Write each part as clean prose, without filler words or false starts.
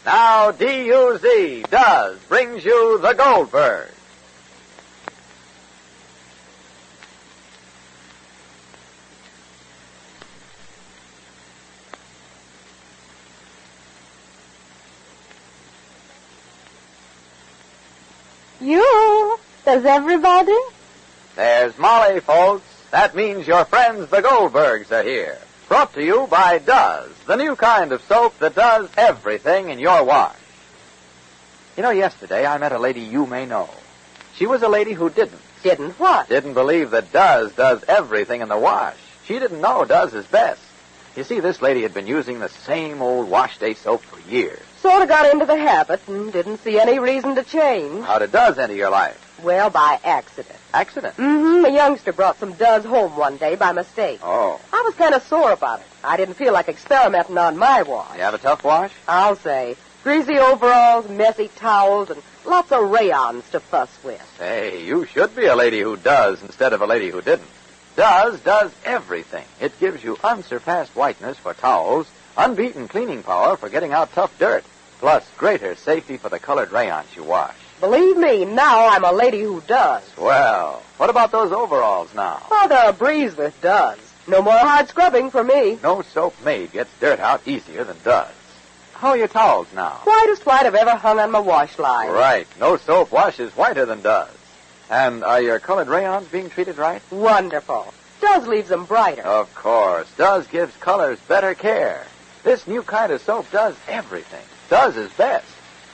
Now, D-U-Z, does, brings you the Goldbergs. You? Does everybody? There's Molly, folks. That means your friends, the Goldbergs, are here. Brought to you by Does, the new kind of soap that does everything in your wash. You know, yesterday I met a lady you may know. She was a lady who didn't. Didn't what? Didn't believe that Does everything in the wash. She didn't know Does is best. You see, this lady had been using the same old wash day soap for years. Sort of got into the habit and didn't see any reason to change. How did Does enter your life? Well, by accident. Accident? Mm-hmm. A youngster brought some Does home one day by mistake. Oh. I was kind of sore about it. I didn't feel like experimenting on my wash. You have a tough wash? I'll say. Greasy overalls, messy towels, and lots of rayons to fuss with. Hey, you should be a lady who does instead of a lady who didn't. Does everything. It gives you unsurpassed whiteness for towels, unbeaten cleaning power for getting out tough dirt, plus greater safety for the colored rayons you wash. Believe me, now I'm a lady who does. Well, what about those overalls now? Oh, they're a breeze with Does. No more hard scrubbing for me. No soap made gets dirt out easier than Does. How are your towels now? Whitest white I've ever hung on my wash line. Right. No soap washes whiter than Does. And are your colored rayons being treated right? Wonderful. Does leaves them brighter. Of course. Does gives colors better care. This new kind of soap does everything. Does is best.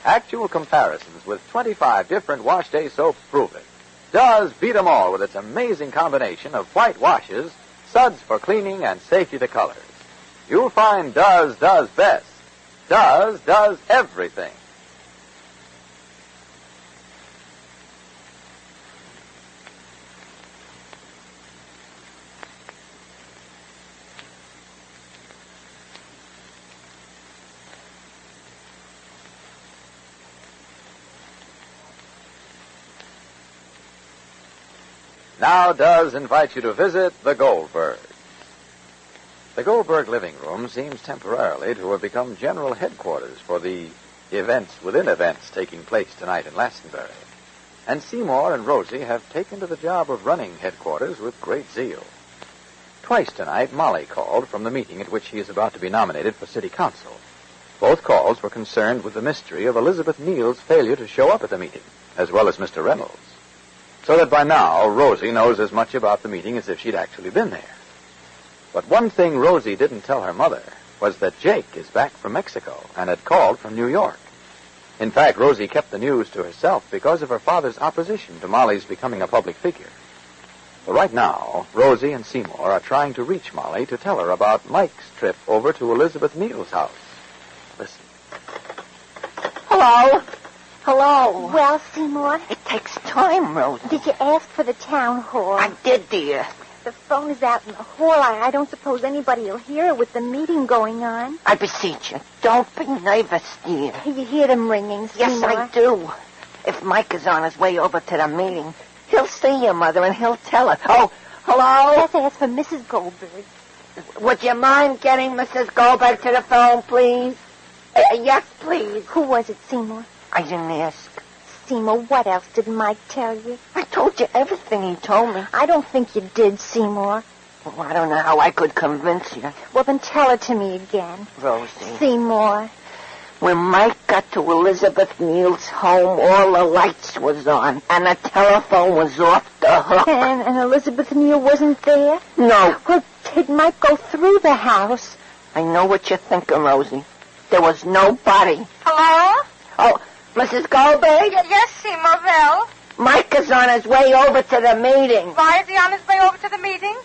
Actual comparisons with 25 different wash day soaps prove it. Does beat them all with its amazing combination of white washes, suds for cleaning, and safety to colors. You'll find Does best. Does everything. Now Does invite you to visit the Goldbergs. The Goldberg living room seems temporarily to have become general headquarters for the events within events taking place tonight in Glastonbury. And Seymour and Rosie have taken to the job of running headquarters with great zeal. Twice tonight, Molly called from the meeting at which she is about to be nominated for city council. Both calls were concerned with the mystery of Elizabeth Neal's failure to show up at the meeting, as well as Mr. Reynolds. So that by now, Rosie knows as much about the meeting as if she'd actually been there. But one thing Rosie didn't tell her mother was that Jake is back from Mexico and had called from New York. In fact, Rosie kept the news to herself because of her father's opposition to Molly's becoming a public figure. But right now, Rosie and Seymour are trying to reach Molly to tell her about Mike's trip over to Elizabeth Neal's house. Listen. Hello? Hello? Well, Seymour, It takes time, Rosie. did you ask for the town hall? I did, dear. The phone is out in the hall. I don't suppose anybody will hear it with the meeting going on. I beseech you, don't be nervous, dear. You hear them ringing, Yes, Seymour? I do. If Mike is on his way over to the meeting, he'll see your mother and he'll tell her. Oh, hello? Let's ask for Mrs. Goldberg. Would you mind getting Mrs. Goldberg to the phone, please? Yes, please. Who was it, Seymour? I didn't ask. Seymour, what else did Mike tell you? I told you everything he told me. I don't think you did, Seymour. Well, I don't know how I could convince you. Well, then tell it to me again. Rosie. Seymour. When Mike got to Elizabeth Neal's home, all the lights was on, and the telephone was off the hook. And Elizabeth Neal wasn't there? No. Well, did Mike go through the house? I know what you're thinking, Rosie. There was nobody. Hello? Oh, Mrs. Goldberg? Yes, Seymour, well. Mike is on his way over to the meeting. Why is he on his way over to the meeting?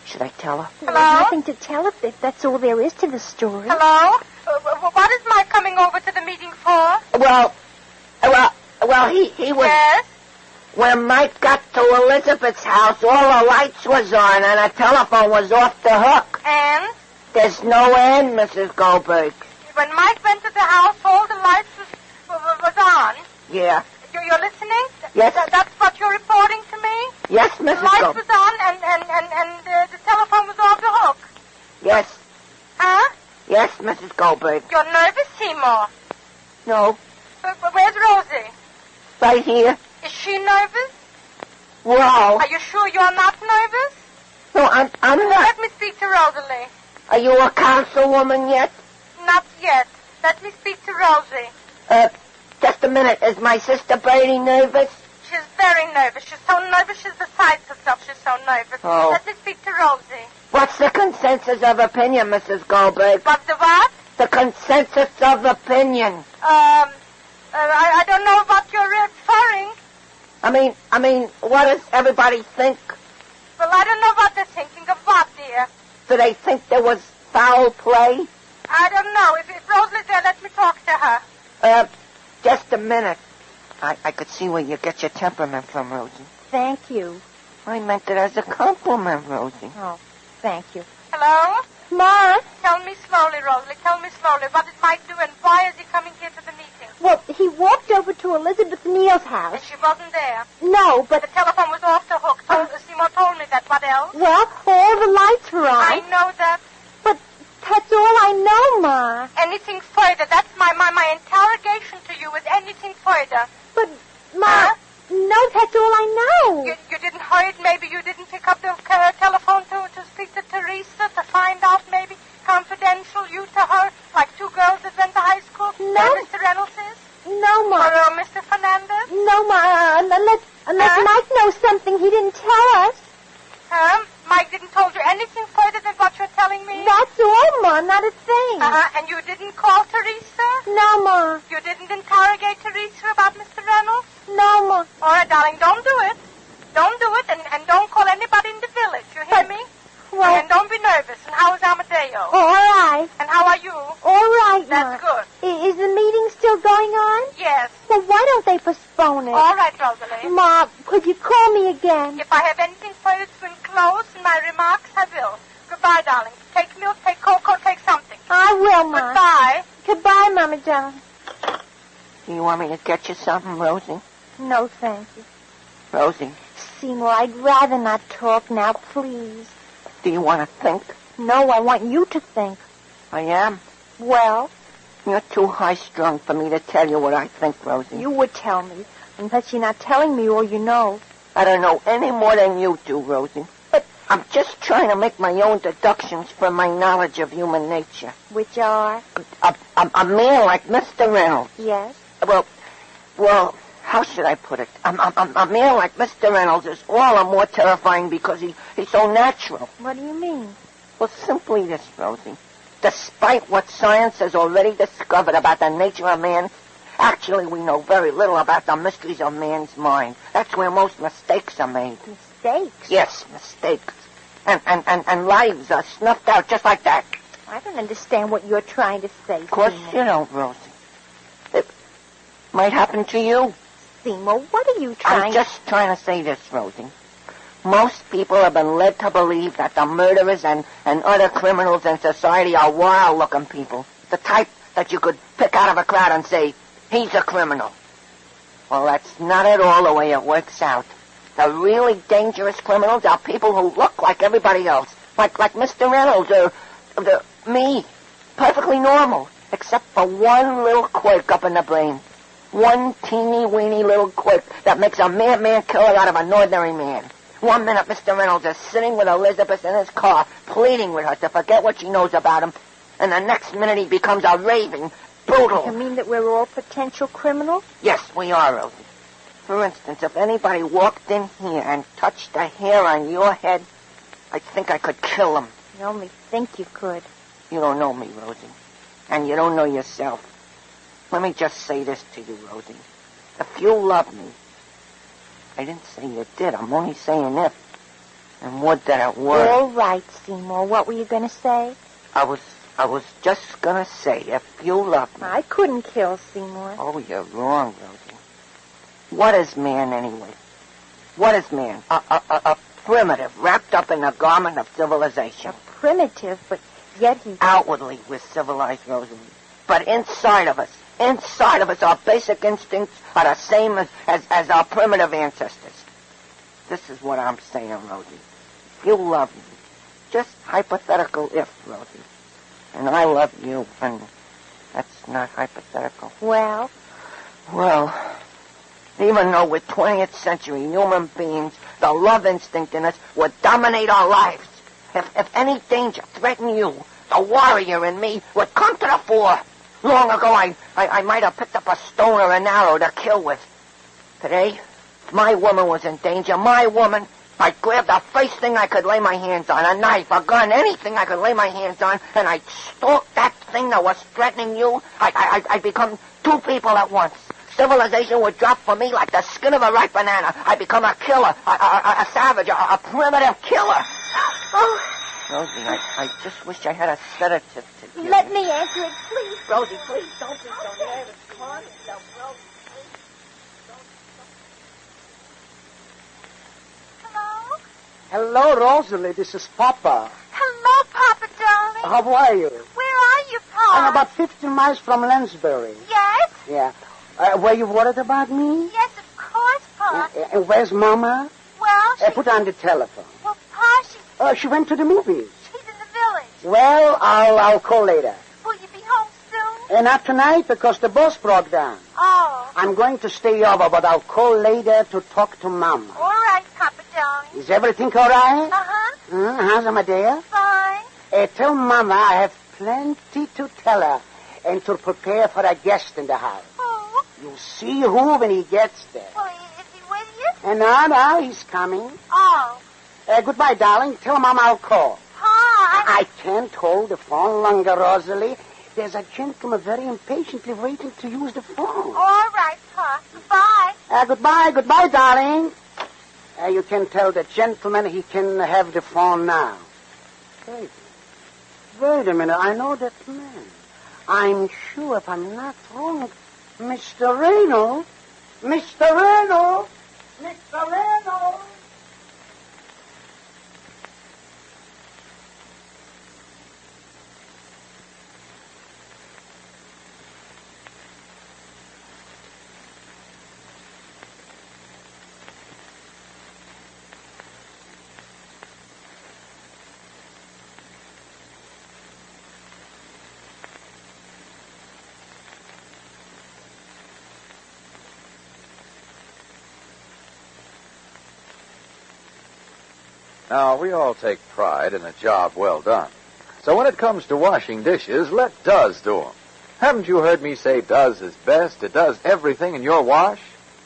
Should I tell her? There's Hello? nothing to tell if that's all there is to the story. Hello? What is Mike coming over to the meeting for? Well, he was... Yes? When Mike got to Elizabeth's house, all the lights was on, and the telephone was off the hook. And? There's no end, Mrs. Goldberg. When Mike went to the house, all the lights was on. Yeah. You're listening? Yes. That's what you're reporting to me? Yes, The Mrs. lights Goldberg. was on and the telephone was off the hook. Yes. Huh? Yes, Mrs. Goldberg. You're nervous, Seymour. No. Where's Rosie? Right here. Is she nervous? Well. Are you sure you're not nervous? No, I'm not. Let me speak to Rosalie. Are you a councilwoman yet? Not yet. Let me speak to Rosie. Just a minute. Is my sister Brady nervous? She's very nervous. She's so nervous she's beside herself. She's so nervous. Oh. Let me speak to Rosie. What's the consensus of opinion, Mrs. Goldberg? What's the what? The consensus of opinion. I don't know what you're referring. I mean, what does everybody think? Well, I don't know what they're thinking of what, dear. Do they think there was foul play? I don't know. If Rosalie's there, let me talk to her. Just a minute. I could see where you get your temperament from, Rosie. Thank you. I meant it as a compliment, Rosie. Oh, thank you. Hello? Ma? Tell me slowly, Rosalie. Tell me slowly what did Mike do and why is he coming here to the meeting? Well, he walked over to Elizabeth Neal's house. And she wasn't there. No, but... The telephone was off the hook. Seymour told me that. What else? Well, all the lights were on. I know that. But that's all I know, Ma. Anything further? That's my interrogation to you is anything further. But, Ma, no, that's all I know. You didn't hurry it? Maybe you didn't pick up the telephone to speak to Teresa to find out maybe confidential you to her, like two girls that went to high school? No. Where Mr. Reynolds is? No, Ma. Or Mr. Fernandez? No, Ma. Unless Mike knows something he didn't tell us. Mike didn't told you anything further than what you're telling me? That's all, Ma. Not a thing. And you didn't call Teresa? No, Ma. You didn't interrogate Teresa about Mr. Reynolds? No, Ma. All right, darling, don't do it. Don't do it, and don't call anybody in the village. You hear me? Well... And don't be nervous. And how is Amadeo? All right. And how are you? All right, Ma. That's good. Is the meeting still going on? Yes. Well, why don't they postpone it? All right, Rosalie. Ma, could you call me again? If I have anything further to enclose in my remarks, I will. Goodbye, darling. Take milk, take cocoa, take something. I will, Ma. Goodbye. Goodbye, Mama John. Do you want me to get you something, Rosie? No, thank you. Rosie, Seymour, I'd rather not talk now, please. do you want to think? No, I want you to think. I am. Well, You're too high-strung for me to tell you what I think, Rosie. you would tell me, unless you're not telling me all you know. I don't know any more than you do, Rosie. But I'm just trying to make my own deductions from my knowledge of human nature. which are? A man like Mr. Reynolds. Yes. Well, how should I put it? A man like Mr. Reynolds is all the more terrifying because he's so natural. What do you mean? Well, simply this, Rosie. Despite what science has already discovered about the nature of man, actually we know very little about the mysteries of man's mind. That's where most mistakes are made. Mistakes? Yes, mistakes. And lives are snuffed out just like that. I don't understand what you're trying to say, Of course Seymour. you don't, Rosie. It might happen to you. Seymour, what are you trying I'm just trying to say this, Rosie. Most people have been led to believe that the murderers and other criminals in society are wild-looking people. The type that you could pick out of a crowd and say, he's a criminal. Well, that's not at all the way it works out. The really dangerous criminals are people who look like everybody else. Like Mr. Reynolds or me. Perfectly normal. Except for one little quirk up in the brain. One teeny-weeny little quirk that makes a madman killer out of an ordinary man. 1 minute, Mr. Reynolds is sitting with Elizabeth in his car, pleading with her to forget what she knows about him. And the next minute he becomes a raving, brutal... You mean that we're all potential criminals? Yes, we are, Rosie. For instance, if anybody walked in here and touched a hair on your head, I think I could kill him. You only think you could. You don't know me, Rosie. And you don't know yourself. Let me just say this to you, Rosie. If you love me... I didn't say you did. I'm only saying if. And would that it were. All right, Seymour. What were you going to say? I was just going to say, if you love me... I couldn't kill Seymour. Oh, you're wrong, Rosie. What is man, anyway? What is man? A primitive, wrapped up in the garment of civilization. A primitive, but yet he... Outwardly, we're civilized, Rosie. But inside of us, our basic instincts are the same as our primitive ancestors. This is what I'm saying, Rosie. If you love me, just hypothetical if, Rosie. And I love you, and that's not hypothetical. Well, Well, even though we're 20th century human beings, the love instinct in us would dominate our lives. If any danger threatened you, the warrior in me would come to the fore. Long ago, I might have picked up a stone or an arrow to kill with. Today, if my woman was in danger, my woman, I'd grab the first thing I could lay my hands on, a knife, a gun, anything I could lay my hands on, and I'd stalk that thing that was threatening you. I'd become two people at once. Civilization would drop for me like the skin of a ripe banana. I'd become a killer, a savage, a primitive killer. oh, Rosie, I just wish I had a sedative to give let you. me answer it, please. Rosie, please don't be so nervous. Calm yourself, Rosie. Hello? Hello, Rosalie. This is Papa. Hello, Papa, darling. How are you? Where are you, Pa? I'm about 15 miles from Lansbury. Yes? Yeah. Were you worried about me? Yes, of course, Pa. And where's Mama? Well, she... Put on the telephone. Well, Pa, She went to the movies. she's in the village. Well, I'll call later. Will you be home soon? Not tonight because the bus broke down. Oh. I'm going to stay over, but I'll call later to talk to Mama. All right, Papa, darling. Is everything all right? Uh-huh. How's Amadea? Fine. Tell Mama I have plenty to tell her and to prepare for a guest in the house. Oh. You'll see who when he gets there. Well, is he with you? And now he's coming. Oh. Goodbye, darling. Tell Mama I'll call. Pa, I can't hold the phone longer, Rosalie. There's a gentleman very impatiently waiting to use the phone. All right, Pa. Goodbye. Goodbye, darling. You can tell the gentleman he can have the phone now. Wait a minute. I know that man. I'm sure, if I'm not wrong, Mr. Reynolds. Mr. Reynolds. Mr. Reynolds. Now, we all take pride in a job well done. So when it comes to washing dishes, let Does do 'em. Haven't you heard me say Does is best? It does everything in your wash.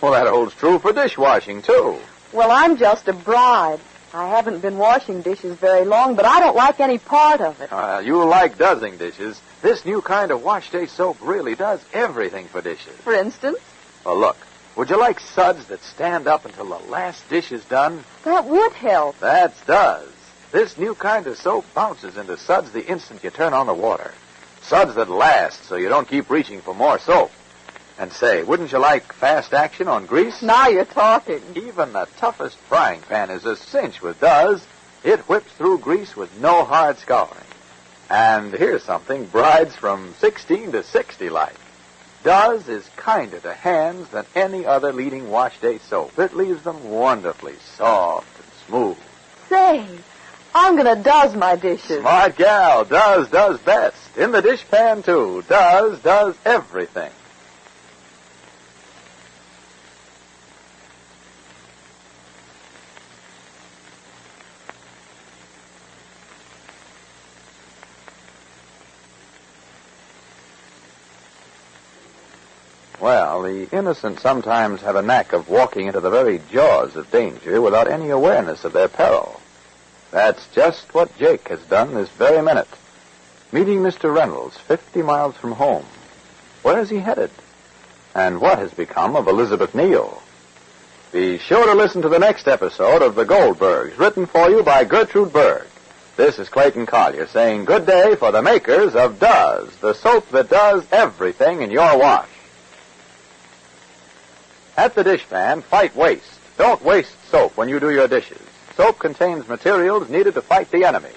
Well, that holds true for dishwashing, too. Well, I'm just a bride. I haven't been washing dishes very long, but I don't like any part of it. You like doesing dishes. This new kind of wash day soap really does everything for dishes. For instance? Well, look, would you like suds that stand up until the last dish is done? That would help. That's Does. This new kind of soap bounces into suds the instant you turn on the water. Suds that last so you don't keep reaching for more soap. And say, wouldn't you like fast action on grease? Now you're talking. Even the toughest frying pan is a cinch with Does. It whips through grease with no hard scouring. And here's something brides from 16 to 60 like. Does is kinder to hands than any other leading wash day soap. It leaves them wonderfully soft and smooth. Say, I'm going to Does my dishes. Smart gal. Does best. In the dishpan, too. Does everything. Well, the innocent sometimes have a knack of walking into the very jaws of danger without any awareness of their peril. That's just what Jake has done this very minute, meeting Mr. Reynolds 50 miles from home. Where is he headed? And what has become of Elizabeth Neal? Be sure to listen to the next episode of The Goldbergs, written for you by Gertrude Berg. This is Clayton Collier saying good day for the makers of Does, the soap that does everything in your wash. At the dishpan, fight waste. Don't waste soap when you do your dishes. Soap contains materials needed to fight the enemy.